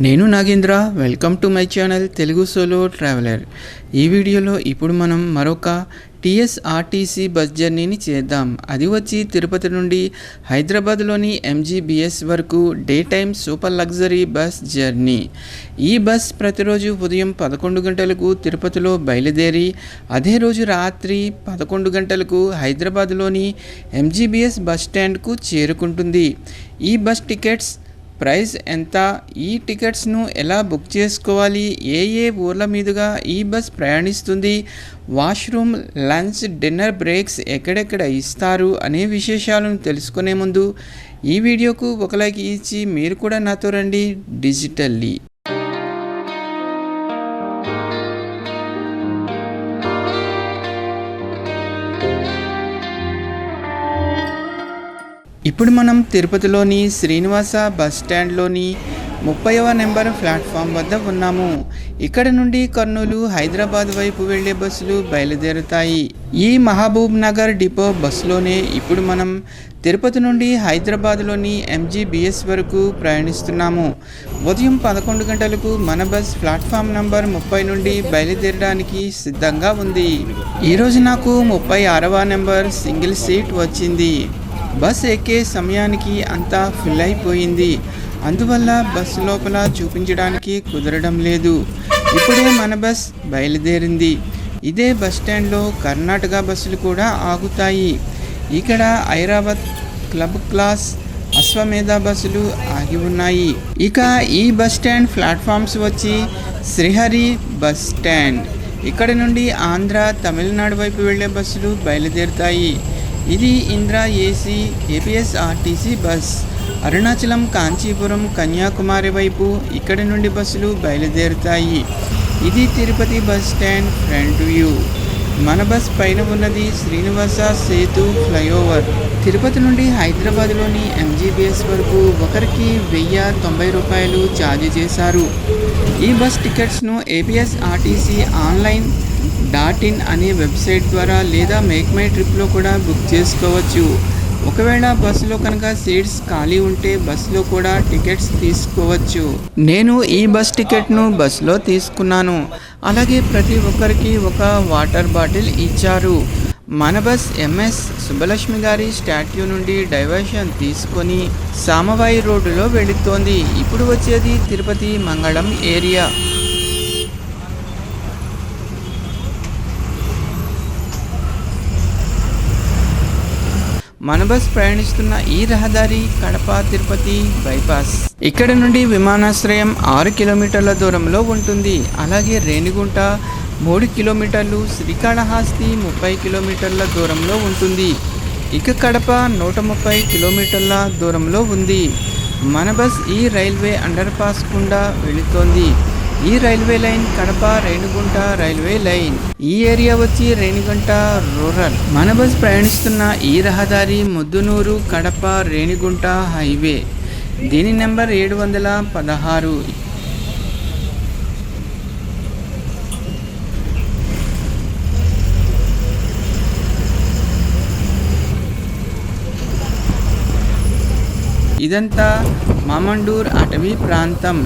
నేను Nagendra. Welcome to my channel Telugu solo traveller. ఈ వీడియోలో ఇప్పుడు మనం మరొక టీఎస్ఆర్టీసీ బస్ జర్నీని చేద్దాం. అది వచ్చి తిరుపతి నుండి హైదరాబాద్లోని ఎంజీబీఎస్ వరకు day time super luxury bus journey. ఈ బస్ ప్రతిరోజు ఉదయం 11 గంటలకు తిరుపతిలో బయలుదేరి అదే రోజు రాత్రి 11 గంటలకు హైదరాబాద్లోని ఎంజీబీఎస్ బస్ స్టాండ్కు చేరుకుంటుంది. ఈ బస్ టికెట్స్ ప్రైస్ ఎంత, ఈ టికెట్స్ను ఎలా బుక్ చేసుకోవాలి, ఏ ఊర్ల మీదుగా ఈ బస్ ప్రయాణిస్తుంది, వాష్రూమ్, లంచ్, డిన్నర్ బ్రేక్స్ ఎక్కడెక్కడ ఇస్తారు అనే విశేషాలను తెలుసుకునే ముందు ఈ వీడియోకు ఒక లైక్ ఇచ్చి మీరు కూడా నాతో రండి డిజిటల్లీ. ఇప్పుడు మనం తిరుపతిలోని శ్రీనివాస బస్ స్టాండ్లోని 30వ నెంబర్ ప్లాట్ఫామ్ వద్ద ఉన్నాము. ఇక్కడ నుండి కర్నూలు, హైదరాబాద్ వైపు వెళ్లే బస్సులు బయలుదేరుతాయి. ఈ మహబూబ్ నగర్ డిపో బస్సులోనే ఇప్పుడు మనం తిరుపతి నుండి హైదరాబాద్లోని ఎంజీబీఎస్ వరకు ప్రయాణిస్తున్నాము. ఉదయం 11 గంటలకు మన బస్ ప్లాట్ఫామ్ నంబర్ 30 నుండి బయలుదేరడానికి సిద్ధంగా ఉంది. ఈరోజు నాకు 36వ నెంబర్ సింగిల్ సీట్ వచ్చింది. బస్ ఎక్కే సమయానికి అంతా ఫుల్ అయిపోయింది. అందువల్ల బస్సు లోపల చూపించడానికి కుదరడం లేదు. ఇప్పుడే మన బస్ బయలుదేరింది. ఇదే బస్ స్టాండ్లో కర్ణాటక బస్సులు కూడా ఆగుతాయి. ఇక్కడ ఐరావత్, క్లబ్ క్లాస్, అశ్వమేధ బస్సులు ఆగి ఉన్నాయి. ఇక ఈ బస్ స్టాండ్ ప్లాట్ఫామ్స్ వచ్చి శ్రీహరి బస్ స్టాండ్. ఇక్కడ నుండి ఆంధ్ర, తమిళనాడు వైపు వెళ్లే బస్సులు బయలుదేరుతాయి. ఇది Indra AC APSRTC bus. Arunachalam, Kanchipuram, Kanyakumari వైపు ఇక్కడి నుండి బస్సులు బయలుదేరుతాయి. ఇది Tirupati bus stand front view. మన బస్ పైన ఉన్నది శ్రీనివాస సేతు ఫ్లైఓవర్. తిరుపతి నుండి హైదరాబాద్లోని ఎంజీబీఎస్ వరకు ఒకరికి 1090 రూపాయలు ఛార్జ్ చేశారు. ఈ బస్ టికెట్స్ను ఏపీఎస్ఆర్టీసీ ఆన్లైన్ .in అనే వెబ్సైట్ ద్వారా లేదా మేక్ మై ట్రిప్లో కూడా బుక్ చేసుకోవచ్చు. ఒకవేళ బస్సులో కనుక సీట్స్ ఖాళీ ఉంటే బస్సులో కూడా టికెట్స్ తీసుకోవచ్చు. నేను ఈ బస్ టికెట్ను బస్సులో తీసుకున్నాను. అలాగే ప్రతి ఒక్కరికి ఒక వాటర్ బాటిల్ ఇచ్చారు. మన బస్ ఎంఎస్ సుబ్బలక్ష్మి గారి స్టాట్యూ నుండి డైవర్షన్ తీసుకొని సామవాయి రోడ్డులో వెళుతోంది. ఇప్పుడు వచ్చేది తిరుపతి మంగళం ఏరియా. మన బస్ ప్రయాణిస్తున్న ఈ రహదారి కడప తిరుపతి బైపాస్. ఇక్కడ నుండి విమానాశ్రయం 6 కిలోమీటర్ల దూరంలో ఉంటుంది. అలాగే రేణిగుంట 3 కిలోమీటర్లు, శ్రీకాళహస్తి 30 కిలోమీటర్ల దూరంలో ఉంటుంది. ఇక కడప 130 కిలోమీటర్ల దూరంలో ఉంది. మన బస్ ఈ రైల్వే అండర్ పాస్ గుండా వెళుతోంది. ఈ railway line Kadapa Renigunta railway line. ఈ ఏరియా వచ్చి రేణిగుంట రూరల్. మన బస్ ప్రయాణిస్తున్న ఈ రహదారి ముద్దునూరు కడప రేణిగుంట హైవే. దీని నెంబర్ 716. ఇదంతా మామండూర్ అటవీ ప్రాంతం.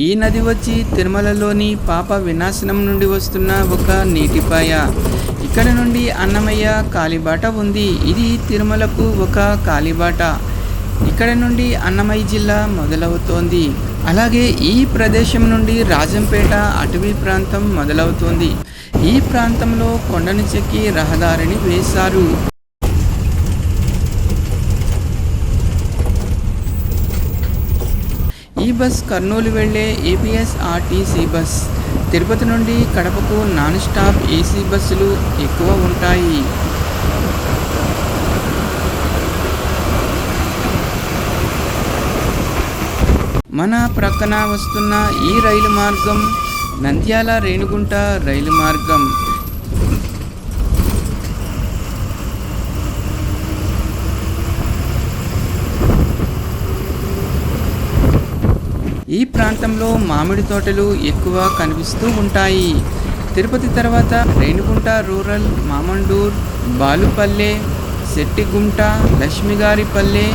ఈ నది వచ్చి తిరుమలలోని పాప వినాశనం నుండి వస్తున్న ఒక నీటిపాయ. ఇక్కడ నుండి అన్నమయ్య కాలిబాట ఉంది. ఇది తిరుమలకు ఒక కాలిబాట. ఇక్కడ నుండి అన్నమయ్య జిల్లా మొదలవుతోంది. అలాగే ఈ ప్రదేశం నుండి రాజంపేట అటవీ ప్రాంతం మొదలవుతోంది. ఈ ప్రాంతంలో కొండను చెక్కి రహదారిని వేశారు. ఈ బస్ కర్నూలు వెళ్లే ఏపీఎస్ఆర్టీసీ బస్. తిరుపతి నుండి కడపకు నాన్ స్టాప్ ఏసీ బస్సులు ఎక్కువ ఉంటాయి. మన ప్రక్కన వస్తున్న ఈ రైలు మార్గం నంద్యాల రేణిగుంట రైలు మార్గం. ఈ ప్రాంతంలో మామిడి తోటలు ఎక్కువ కనిపిస్తూ ఉంటాయి. తిరుపతి తర్వాత రేణిగుంట రూరల్, మామండూర్, బాలుపల్లె, శెట్టిగుంట, లక్ష్మిగారిపల్లె,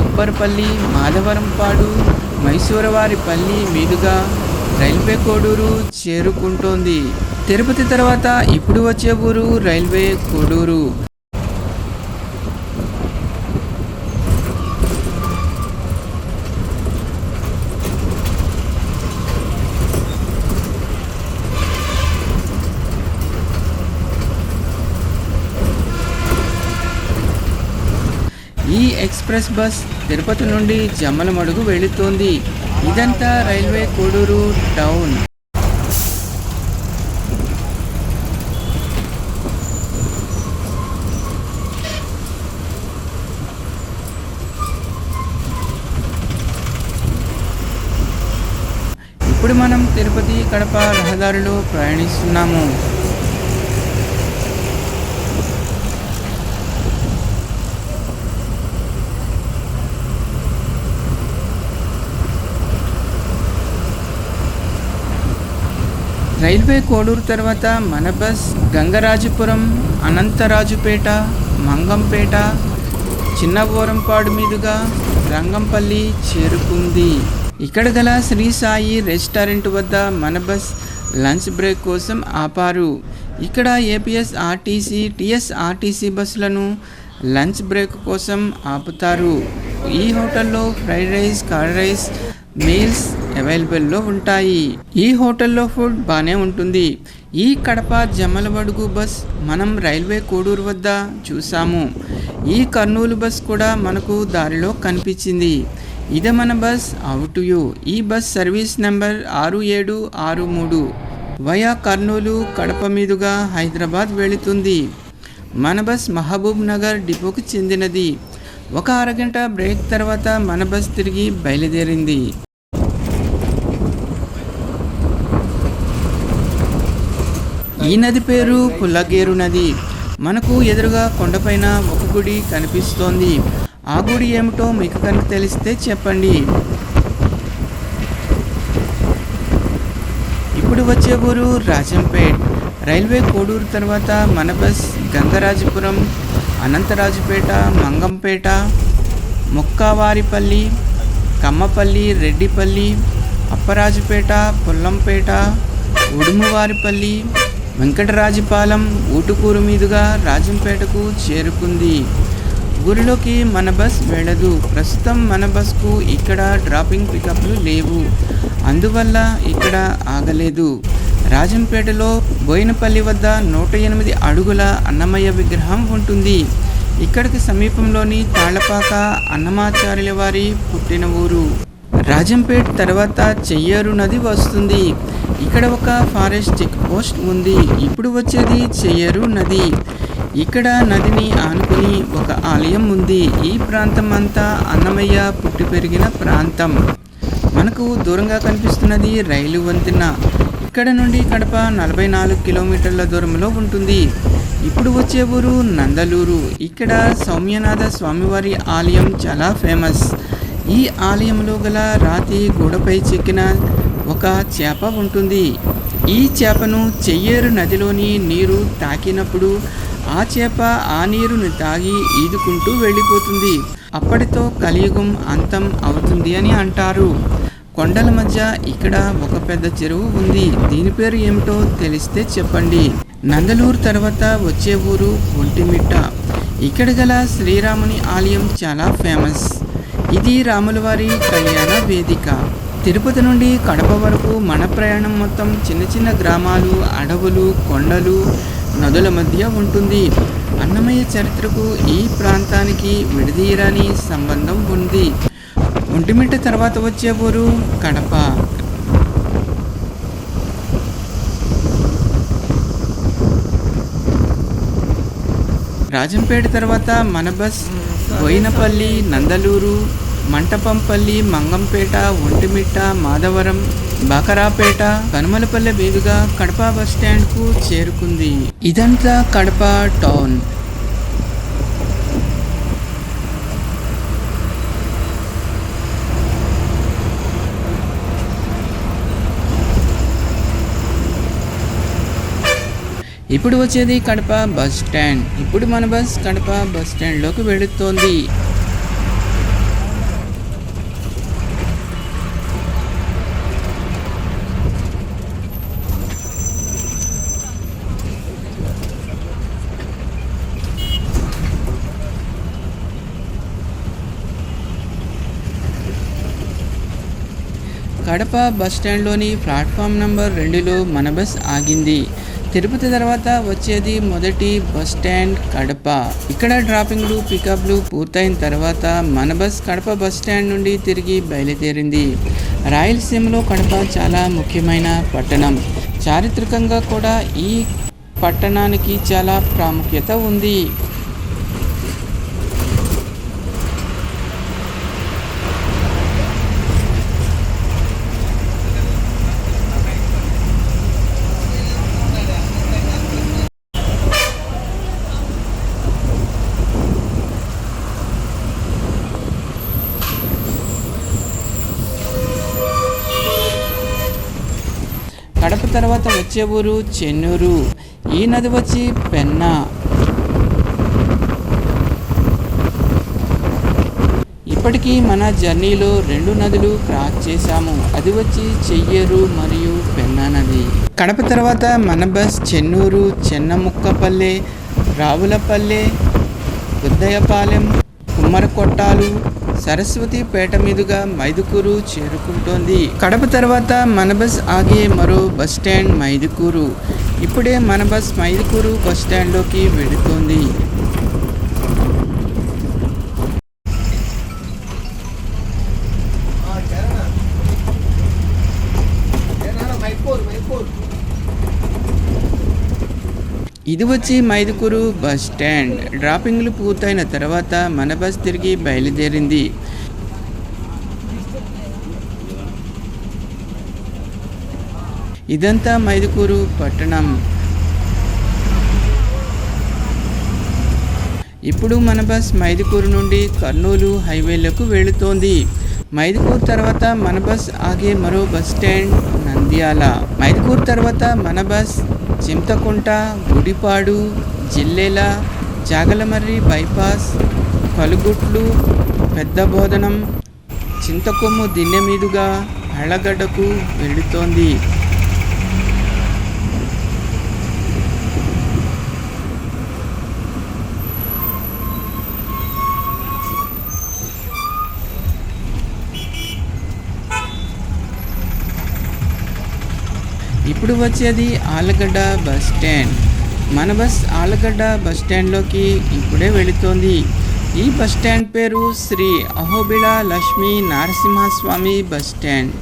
ఉప్పర్పల్లి, మాధవరంపాడు, మైసూరవారిపల్లి మీదుగా రైల్వే కోడూరు చేరుకుంటోంది. తిరుపతి తర్వాత ఇప్పుడు వచ్చే ఊరు రైల్వే కోడూరు. ఈ ఎక్స్ప్రెస్ బస్ తిరుపతి నుండి జమ్మలమడుగు వెళుతోంది. ఇదంతా రైల్వే కోడూరు టౌన్. ఇప్పుడు మనం తిరుపతి కడప రహదారిలో ప్రయాణిస్తున్నాము. రైల్వే కోడూరు తర్వాత మన బస్ గంగరాజపురం, అనంతరాజుపేట, మంగంపేట, చిన్నబోరంపాడు మీదుగా రంగంపల్లి చేరుకుంది. ఇక్కడ గల శ్రీ సాయి రెస్టారెంట్ వద్ద మన బస్ లంచ్ బ్రేక్ కోసం ఆపారు. ఇక్కడ ఏపీఎస్ఆర్టీసీ, టీఎస్ఆర్టీసీ బస్సులను లంచ్ బ్రేక్ కోసం ఆపుతారు. ఈ హోటల్లో fried rice, curd rice meals అవైలబుల్లో ఉంటాయి. ఈ హోటల్లో ఫుడ్ బాగానే ఉంటుంది. ఈ కడప జమ్మలమడుగు బస్ మనం రైల్వే కోడూరు వద్ద చూసాము. ఈ కర్నూలు బస్ కూడా మనకు దారిలో కనిపించింది. ఇదే మన బస్ అవుట్ యూ. ఈ bus service number 6763 via Kurnool Kadapa మీదుగా హైదరాబాద్ వెళుతుంది. మన బస్ మహబూబ్ నగర్ డిపోకి చెందినది. ఒక అరగంట బ్రేక్ తర్వాత మన బస్ తిరిగి బయలుదేరింది. ఈ నది పేరు పుల్లగేరు నది. మనకు ఎదురుగా కొండపైన ఒక గుడి కనిపిస్తోంది. ఆ గుడి ఏమిటో మీకు కనుక తెలిస్తే చెప్పండి. ఇప్పుడు వచ్చే ఊరు రాజంపేట్. రైల్వే కోడూరు తర్వాత మన బస్ గంగరాజపురం, అనంతరాజుపేట, మంగంపేట, ముక్కావారిపల్లి, కమ్మపల్లి, రెడ్డిపల్లి, అప్పరాజుపేట, పుల్లంపేట, ఉడుమువారిపల్లి, వెంకటరాజుపాలెం, ఊటుకూరు మీదుగా రాజంపేటకు చేరుకుంది. ఊరిలోకి మన బస్ వెళ్ళదు. ప్రస్తుతం మన బస్కు ఇక్కడ డ్రాపింగ్ పికప్లు లేవు, అందువల్ల ఇక్కడ ఆగలేదు. రాజంపేటలో బోయినపల్లి వద్ద 108 అడుగుల అన్నమయ్య విగ్రహం ఉంటుంది. ఇక్కడికి సమీపంలోని తాళ్లపాక అన్నమాచార్యుల వారి పుట్టిన ఊరు. రాజంపేట్ తర్వాత చెయ్యేరు నది వస్తుంది. ఇక్కడ ఒక ఫారెస్ట్ చెక్ పోస్ట్ ఉంది. ఇప్పుడు వచ్చేది చెయ్యేరు నది. ఇక్కడ నదిని ఆనుకుని ఒక ఆలయం ఉంది. ఈ ప్రాంతం అంతా అన్నమయ్య పుట్టి పెరిగిన ప్రాంతం. మనకు దూరంగా కనిపిస్తున్నది రైలు వంతెన. ఇక్కడ నుండి కడప 44 కిలోమీటర్ల దూరంలో ఉంటుంది. ఇప్పుడు వచ్చే ఊరు నందలూరు. ఇక్కడ సౌమ్యనాథ స్వామివారి ఆలయం చాలా ఫేమస్. ఈ ఆలయంలో గల రాతి గోడపై చెక్కిన ఒక చేప ఉంటుంది. ఈ చేపను చెయ్యేరు నదిలోని నీరు తాకినప్పుడు ఆ చేప ఆ నీరుని తాగి ఈదుకుంటూ వెళ్ళిపోతుంది. అప్పటితో కలియుగం అంతం అవుతుంది అని అంటారు. కొండల మధ్య ఇక్కడ ఒక పెద్ద చెరువు ఉంది. దీని పేరు ఏమిటో తెలిస్తే చెప్పండి. నందలూరు తర్వాత వచ్చే ఊరు ఒంటిమిట్ట. ఇక్కడ గల శ్రీరాముని ఆలయం చాలా ఫేమస్. ఇది రాములవారి కళ్యాణ వేదిక. తిరుపతి నుండి కడప వరకు మన ప్రయాణం మొత్తం చిన్న చిన్న గ్రామాలు, అడవులు, కొండలు, నదుల మధ్య ఉంటుంది. అన్నమయ్య చరిత్రకు ఈ ప్రాంతానికి విడదీయరాని సంబంధం ఉంది. ఒంటిమిట్ట తర్వాత వచ్చే ఊరు కడప. రాజంపేట తర్వాత మన బస్ బోయినపల్లి, నందలూరు, మంటపంపల్లి, మంగంపేట, ఒంటిమిట్ట, మాధవరం, బాకరాపేట, కనుమలపల్లె మీదుగా కడప బస్ స్టాండ్కు చేరుకుంది. ఇదంతా కడప టౌన్. ఇప్పుడు వచ్చేది కడప బస్ స్టాండ్. ఇప్పుడు మన బస్ కడప బస్ స్టాండ్లోకి వెళుతోంది. కడప బస్ స్టాండ్లోని ప్లాట్ఫామ్ నెంబర్ 2లో మన బస్ ఆగింది. తిరుపతి తర్వాత వచ్చేది మొదటి బస్ స్టాండ్ కడప. ఇక్కడ డ్రాపింగ్లు పికప్లు పూర్తయిన తర్వాత మన బస్ కడప బస్ స్టాండ్ నుండి తిరిగి బయలుదేరింది. రాయలసీమలో కడప చాలా ముఖ్యమైన పట్టణం. చారిత్రకంగా కూడా ఈ పట్టణానికి చాలా ప్రాముఖ్యత ఉంది. కడప తర్వాత వచ్చే ఊరు చెన్నూరు. ఈ నది వచ్చి పెన్నా. ఇప్పటికీ మన జర్నీలో 2 నదులు క్రాస్ చేశాము. అది వచ్చి చెయ్యేరు మరియు పెన్నా నది. కడప తర్వాత మన బస్ చెన్నూరు, చెన్నముక్కపల్లె, రావులపల్లె, ఉద్దయపాలెం, కుమ్మరకొట్టాలు, సరస్వతిపేట మీదుగా మైదుకూరు చేరుకుంటోంది. కడప తర్వాత మన బస్ ఆగే మరో బస్ స్టాండ్ మైదుకూరు. ఇప్పుడే మన బస్ మైదుకూరు బస్ స్టాండ్లోకి వెళుతోంది. ఇది వచ్చి మైదుకూరు బస్ స్టాండ్. డ్రాపింగ్లు పూర్తయిన తర్వాత మన బస్ తిరిగి బయలుదేరింది. ఇదంతా మైదుకూరు పట్టణం. ఇప్పుడు మన బస్ మైదుకూరు నుండి కర్నూలు హైవేలకు వెళుతోంది. మైదుకూరు తర్వాత మన బస్ ఆగే మరో బస్ స్టాండ్ నంద్యాల. మైదుకూరు తర్వాత మన బస్ చింతకుంట, గుడిపాడు, జిల్లేల, జాగలమర్రి బైపాస్, కలుగుట్లు, పెద్ద బోధనం, చింతకొమ్ము దిన్నె మీదుగా హళ్ళగడ్డకు వెళుతోంది. ఇప్పుడు వచ్చేది ఆలగడ్డ బస్ స్టాండ్. మన బస్ ఆలగడ్డ బస్ స్టాండ్లోకి ఇప్పుడే వెళుతోంది. ఈ బస్ స్టాండ్ పేరు శ్రీ అహోబిళ లక్ష్మీ నరసింహస్వామి బస్ స్టాండ్.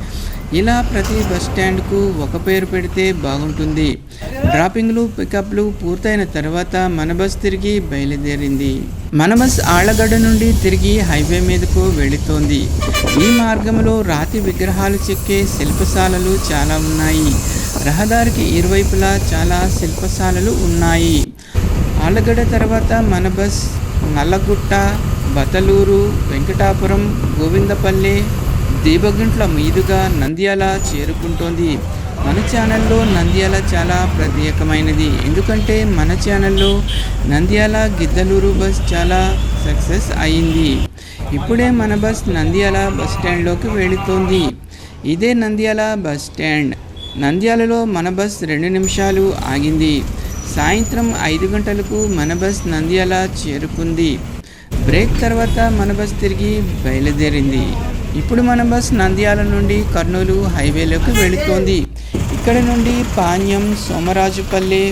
ఇలా ప్రతి బస్ స్టాండ్కు ఒక పేరు పెడితే బాగుంటుంది. డ్రాపింగ్లు పికప్లు పూర్తయిన తర్వాత మన బస్ తిరిగి బయలుదేరింది. మన బస్ ఆళ్లగడ్డ నుండి తిరిగి హైవే మీదకు వెళుతోంది. ఈ మార్గంలో రాతి విగ్రహాలు చెక్కే శిల్పశాలలు చాలా ఉన్నాయి. రహదారికి ఇరువైపులా చాలా శిల్పశాలలు ఉన్నాయి. ఆళ్లగడ్డ తర్వాత మన బస్ నల్లగుట్ట, బతలూరు, వెంకటాపురం, గోవిందపల్లె, దీపగుంట్ల మీదుగా నంద్యాల చేరుకుంటోంది. మన ఛానల్లో నంద్యాల చాలా ప్రత్యేకమైనది. ఎందుకంటే మన ఛానల్లో నంద్యాల గిద్దలూరు బస్ చాలా సక్సెస్ అయింది. ఇప్పుడే మన బస్ నంద్యాల బస్ స్టాండ్లోకి వెళుతోంది. ఇదే నంద్యాల బస్ స్టాండ్. నంద్యాలలో మన బస్ 2 నిమిషాలు ఆగింది. సాయంత్రం 5 గంటలకు మన బస్ నంద్యాల చేరుకుంది. బ్రేక్ తర్వాత మన బస్ తిరిగి బయలుదేరింది. ఇప్పుడు మన బస్ నంద్యాల నుండి కర్నూలు హైవేలోకి వెళుతోంది. ఇక్కడ నుండి పాణ్యం, సోమరాజుపల్లె,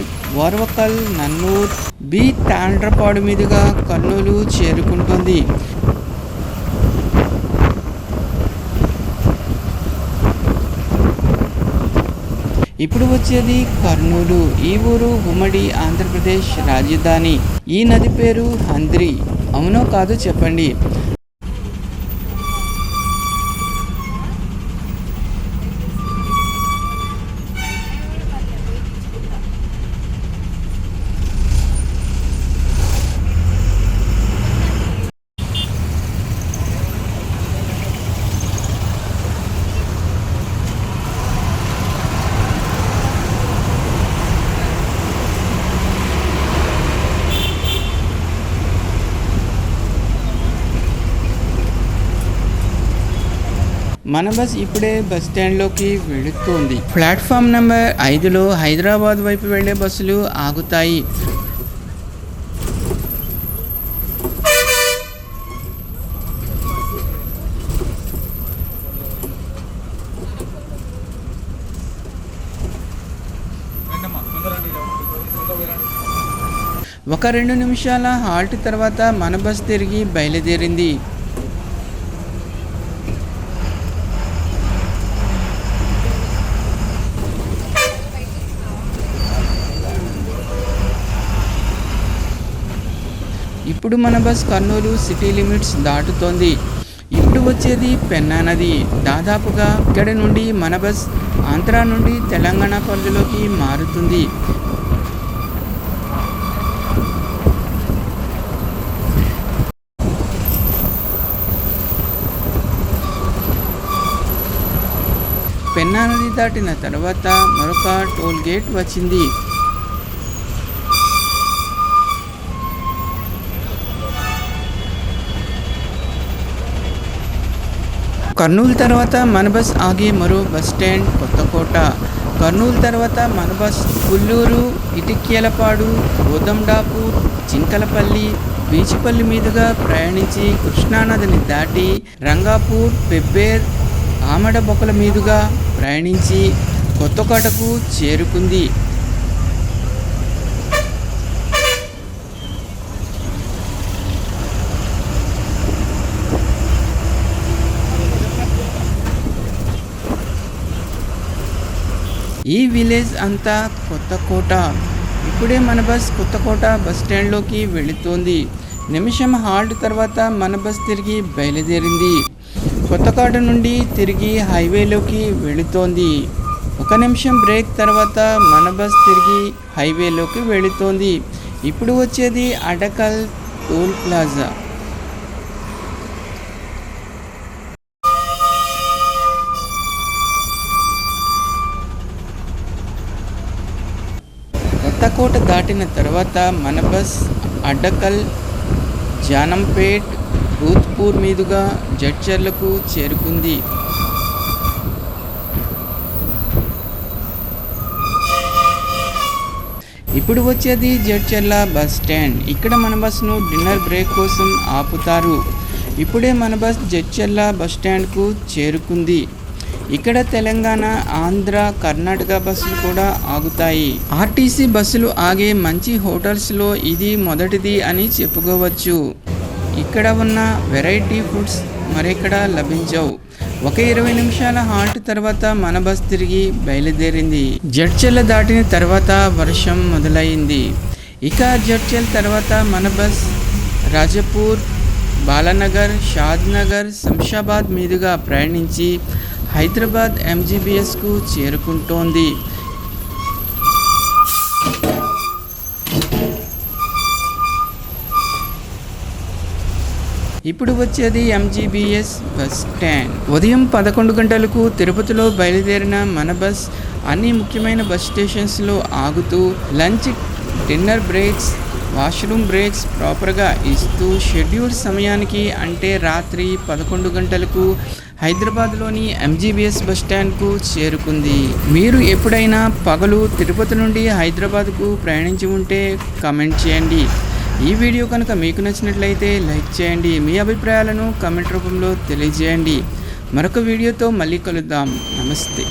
ఓర్వకల్, నన్నూర్, బి తాండ్రపాడు మీదుగా కర్నూలు చేరుకుంటుంది. ఇప్పుడు వచ్చేది కర్నూలు. ఈ ఊరు ఉమ్మడి ఆంధ్రప్రదేశ్ రాజధాని. ఈ నది పేరు హంద్రి. అవునో కాదో చెప్పండి. మన బస్ ఇప్పుడే బస్ స్టాండ్లోకి వెళుతోంది. ప్లాట్ఫామ్ నెంబర్ 5లో హైదరాబాద్ వైపు వెళ్లే బస్సులు ఆగుతాయి. ఒక 2 నిమిషాల హాల్ట్ తర్వాత మన బస్ తిరిగి బయలుదేరింది. ఇప్పుడు మన బస్ కర్నూలు సిటీ లిమిట్స్ దాటుతోంది. ఇప్పుడు వచ్చేది పెన్నా నది. దాదాపుగా ఇక్కడి నుండి మన బస్ ఆంధ్రా నుండి తెలంగాణ పరిధిలోకి మారుతుంది. పెన్నా నది దాటిన తర్వాత మరొక టోల్ గేట్ వచ్చింది. కర్నూలు తర్వాత మన బస్ ఆగే మరో బస్ స్టాండ్ కొత్తకోట. కర్నూలు తర్వాత మన బస్ పుల్లూరు, ఇటిక్యాలపాడు, గోదండాపూర్, చింకలపల్లి, బీచిపల్లి మీదుగా ప్రయాణించి కృష్ణానదిని దాటి రంగాపూర్, పెబ్బేర్, ఆమడబొక్కల మీదుగా ప్రయాణించి కొత్తకోటకు చేరుకుంది. ఈ విలేజ్ అంతా కొత్తకోట. ఇప్పుడే మన బస్ కొత్తకోట బస్ స్టాండ్లోకి వెళుతోంది. నిమిషం హాల్ట్ తర్వాత మన బస్ తిరిగి బయలుదేరింది. కొత్తకోట నుండి తిరిగి హైవేలోకి వెళుతోంది. 1 నిమిషం బ్రేక్ తర్వాత మన బస్ తిరిగి హైవేలోకి వెళుతోంది. ఇప్పుడు వచ్చేది అడకల్ టోల్ ప్లాజా. కొత్తకోట దాటిన తర్వాత మన బస్ అడ్డకల్, జానంపేట్, భూత్పూర్ మీదుగా జడ్చర్లకు చేరుకుంది. ఇప్పుడు వచ్చేది జడ్చర్ల బస్ స్టాండ్. ఇక్కడ మన బస్సును డిన్నర్ బ్రేక్ కోసం ఆపుతారు. ఇప్పుడే మన బస్ జడ్చర్ల బస్ స్టాండ్కు చేరుకుంది. ఇక్కడ తెలంగాణ, ఆంధ్ర, కర్ణాటక బస్సులు కూడా ఆగుతాయి. ఆర్టీసీ బస్సులు ఆగే మంచి హోటల్స్లో ఇది మొదటిది అని చెప్పుకోవచ్చు. ఇక్కడ ఉన్న వెరైటీ ఫుడ్స్ మరెక్కడ లభించవు. ఒక 20 నిమిషాల హాల్ట్ తర్వాత మన బస్ తిరిగి బయలుదేరింది. జడ్చర్ల దాటిన తర్వాత వర్షం మొదలైంది. ఇక జడ్చర్ల తర్వాత మన బస్ రాజపూర్, బాలానగర్, షాద్నగర్, శంషాబాద్ మీదుగా ప్రయాణించి హైదరాబాద్ ఎంజీబీఎస్కు చేరుకుంటోంది. ఇప్పుడు వచ్చేది ఎంజీబీఎస్ బస్ స్టాండ్. ఉదయం 11 గంటలకు తిరుపతిలో బయలుదేరిన మన బస్ అన్ని ముఖ్యమైన బస్ స్టేషన్స్లో ఆగుతూ lunch, dinner breaks, washroom breaks ప్రాపర్గా ఇస్తూ షెడ్యూల్ సమయానికి అంటే రాత్రి 11 గంటలకు హైదరాబాద్లోని ఎంజీబీఎస్ బస్ స్టాండ్కు చేరుకుంది. మీరు ఎప్పుడైనా పగలు తిరుపతి నుండి హైదరాబాద్కు ప్రయాణించి ఉంటే కామెంట్ చేయండి. ఈ వీడియో కనుక మీకు నచ్చినట్లయితే లైక్ చేయండి. మీ అభిప్రాయాలను కామెంట్ రూపంలో తెలియజేయండి. మరొక వీడియోతో మళ్ళీ కలుద్దాం. నమస్తే.